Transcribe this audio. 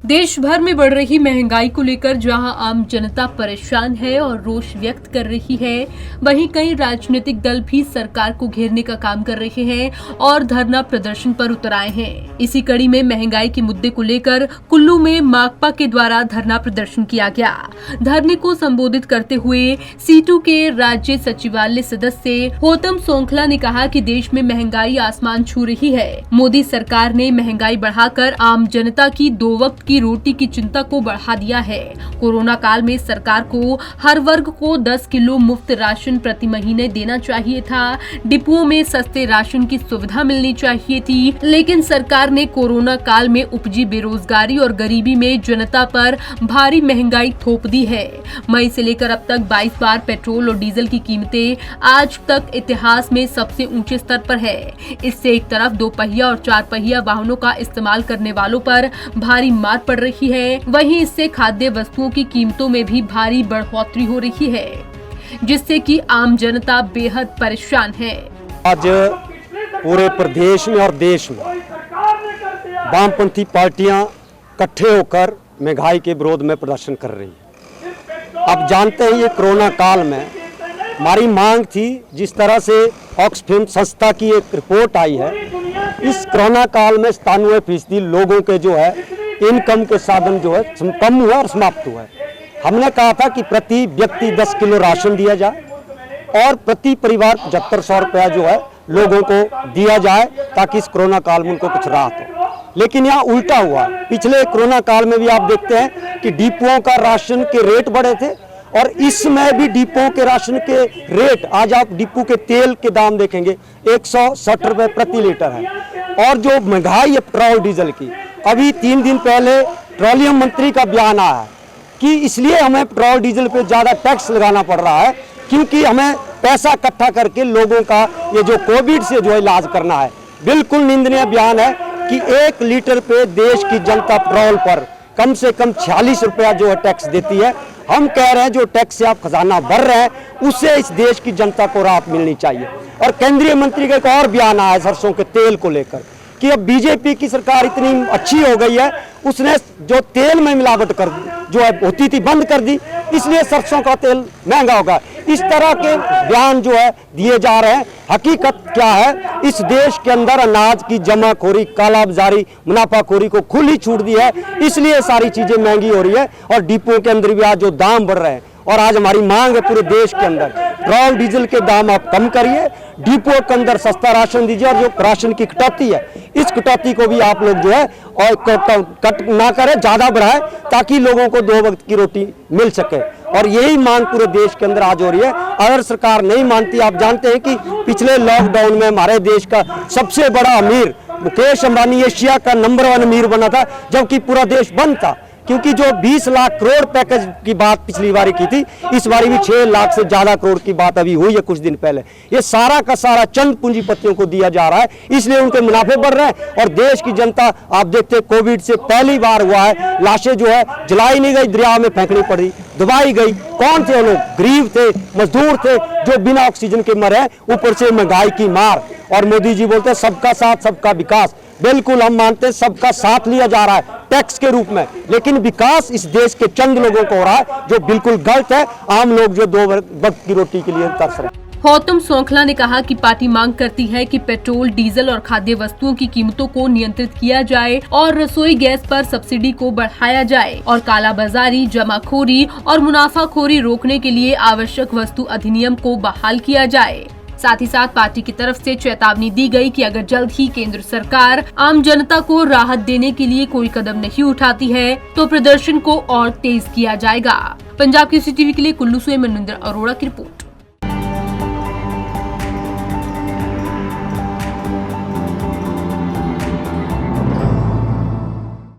देश भर में बढ़ रही महंगाई को लेकर जहां आम जनता परेशान है और रोष व्यक्त कर रही है, वहीं कई राजनीतिक दल भी सरकार को घेरने का काम कर रहे हैं और धरना प्रदर्शन पर उतर आए हैं। इसी कड़ी में महंगाई के मुद्दे को लेकर कुल्लू में माकपा के द्वारा धरना प्रदर्शन किया गया। धरने को संबोधित करते हुए सीटू के राज्य सचिवालय सदस्य होतम सोंखला ने कहा कि देश में महंगाई आसमान छू रही है। मोदी सरकार ने महंगाई बढ़ाकर आम जनता की 2 वक्त की रोटी की चिंता को बढ़ा दिया है। कोरोना काल में सरकार को हर वर्ग को 10 किलो मुफ्त राशन प्रति महीने देना चाहिए था। डिपुओं में सस्ते राशन की सुविधा मिलनी चाहिए थी, लेकिन सरकार ने कोरोना काल में उपजी बेरोजगारी और गरीबी में जनता पर भारी महंगाई थोप दी है। मई से लेकर अब तक 22 बार पेट्रोल और डीजल की कीमतें आज तक इतिहास में सबसे ऊंचे स्तर पर है। इससे एक तरफ 2 पहिया और 4 पहिया वाहनों का इस्तेमाल करने वालों पर भारी मार पड़ रही है, वहीं इससे खाद्य वस्तुओं की कीमतों में भी भारी बढ़ोतरी हो रही है, जिससे कि आम जनता बेहद परेशान है। आज पूरे प्रदेश में और देश में वामपंथी पार्टियां इकट्ठे होकर महंगाई के विरोध में प्रदर्शन कर रही हैं। आप जानते हैं ये कोरोना काल में हमारी मांग थी, जिस तरह से ऑक्सफैम संस्था की एक रिपोर्ट आई है, इस कोरोना काल में 97% लोगों के जो है इनकम के साधन जो है कम हुआ और समाप्त हुआ है। हमने कहा था कि प्रति व्यक्ति 10 किलो राशन दिया जाए और प्रति परिवार 7500 रुपया जो है लोगों को दिया जाए, ताकि इस कोरोना काल में उनको कुछ राहत हो। लेकिन यहाँ उल्टा हुआ। पिछले कोरोना काल में भी आप देखते हैं कि डिपुओं का राशन के रेट बढ़े थे, और इसमें भी डिपुओं के राशन के रेट, आज आप डिपो के तेल के दाम देखेंगे 160 रुपए प्रति लीटर है। और जो महंगाई है पेट्रोल डीजल की, अभी 3 दिन पहले पेट्रोलियम मंत्री का बयान आया है कि इसलिए हमें पेट्रोल डीजल पे ज़्यादा टैक्स लगाना पड़ रहा है, क्योंकि हमें पैसा इकट्ठा करके लोगों का ये जो कोविड से जो है इलाज करना है। बिल्कुल निंदनीय बयान है कि 1 लीटर पे देश की जनता पेट्रोल पर कम से कम 46 रुपया जो है टैक्स देती है। हम कह रहे हैं जो टैक्स से आप खजाना भर रहे हैं, उससे इस देश की जनता को राहत मिलनी चाहिए। और केंद्रीय मंत्री का एक और बयान आया है सरसों के तेल को लेकर कि अब बीजेपी की सरकार इतनी अच्छी हो गई है, उसने जो तेल में मिलावट कर जो है होती थी बंद कर दी, इसलिए सरसों का तेल महंगा होगा। इस तरह के बयान जो है दिए जा रहे हैं। हकीकत क्या है, इस देश के अंदर अनाज की जमाखोरी, कालाबाजारी, मुनाफाखोरी को खुली छूट दी है, इसलिए सारी चीजें महंगी हो रही है। और डिपो के अंदर भी आज जो दाम बढ़ रहे हैं, और आज हमारी मांग है पूरे देश के अंदर पेट्रोल डीजल के दाम आप कम करिए, डिपो के अंदर सस्ता राशन दीजिए, और जो राशन की कटौती है, इस कटौती को भी आप लोग जो है और कट ना करें, ज़्यादा बढ़ाएं, ताकि लोगों को 2 वक्त की रोटी मिल सके। और यही मांग पूरे देश के अंदर आज हो रही है। अगर सरकार नहीं मानती, आप जानते हैं कि पिछले लॉकडाउन में हमारे देश का सबसे बड़ा अमीर मुकेश अंबानी एशिया का नंबर 1 अमीर बना था, जबकि पूरा देश बंद था, क्योंकि जो 20 लाख करोड़ पैकेज की बात पिछली बारी की थी, इस बारी भी 6 लाख से ज्यादा करोड़ की बात अभी हुई है कुछ दिन पहले। ये सारा का सारा चंद पूंजीपतियों को दिया जा रहा है, इसलिए उनके मुनाफे बढ़ रहे हैं। और देश की जनता आप देखते हैं, कोविड से पहली बार हुआ है, लाशें जो है जलाई नहीं गई, दरिया में फेंकनी पड़ी, दबाई गई। कौन थे वो लोग? गरीब थे, मजदूर थे, जो बिना ऑक्सीजन के मरे। ऊपर से महंगाई की मार। और मोदी जी बोलते हैं सबका साथ सबका विकास। बिल्कुल हम मानते हैं सबका साथ लिया जा रहा है टैक्स के रूप में, लेकिन विकास इस देश के चंद लोगों को हो रहा है, जो बिल्कुल गलत है। आम लोग जो 2 वक्त की रोटी के लिए तरस रहे हैं। होतम सोंखला ने कहा कि पार्टी मांग करती है कि पेट्रोल, डीजल और खाद्य वस्तुओं की कीमतों को नियंत्रित किया जाए और रसोई गैस पर सब्सिडी को बढ़ाया जाए, और कालाबाजारी, जमाखोरी और मुनाफाखोरी रोकने के लिए आवश्यक वस्तु अधिनियम को बहाल किया जाए। साथ ही साथ पार्टी की तरफ से चेतावनी दी गई कि अगर जल्द ही केंद्र सरकार आम जनता को राहत देने के लिए कोई कदम नहीं उठाती है, तो प्रदर्शन को और तेज किया जाएगा। पंजाब केसरी टीवी के लिए कुल्लू से मनविंदर अरोड़ा की रिपोर्ट।